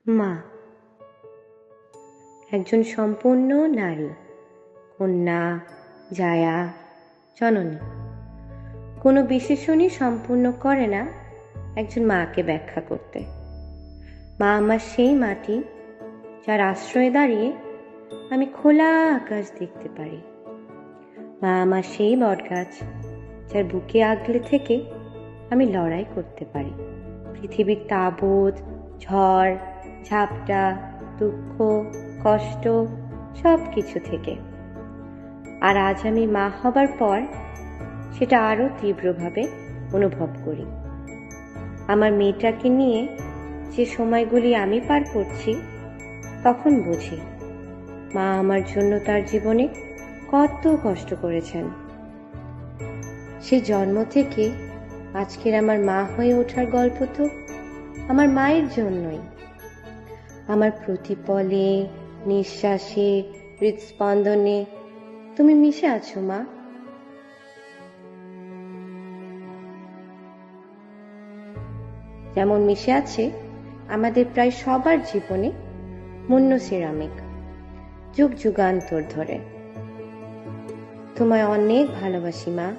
মা একজন সম্পূর্ণ নারী, কন্যা, জায়া, জননী। কোনো বিশেষণই সম্পূর্ণ করে না একজন মাকে ব্যাখ্যা করতে। মা আমার সেই মাটি যার আশ্রয়ে দাঁড়িয়ে আমি খোলা আকাশ দেখতে পারি। মা আমার সেই বটগাছ যার বুকে আগলে থেকে আমি লড়াই করতে পারি পৃথিবীর তাবৎ, ঝড়, ঝাপটা, দুঃখ, কষ্ট সব কিছু থেকে। আর আজ আমি মা হবার পর সেটা আরো তীব্রভাবে অনুভব করি। আমার মেয়েটাকে নিয়ে যে সময়গুলি আমি পার করছি, তখন বুঝি মা আমার জন্য তার জীবনে কত কষ্ট করেছেন। সে জন্ম থেকে আজকের আমার মা হয়ে ওঠার গল্প তো আমার মায়ের জন্যই। আমার প্রতিপলে, নিঃশ্বাসে, হৃদস্পন্দনে তুমি মিশে আছো মা। যেমন মিশে আছে আমাদের প্রায় সবার জীবনে মুন্নো সিরামিক, যুগ যুগান্তর ধরে। তোমায় অনেক ভালোবাসি মা।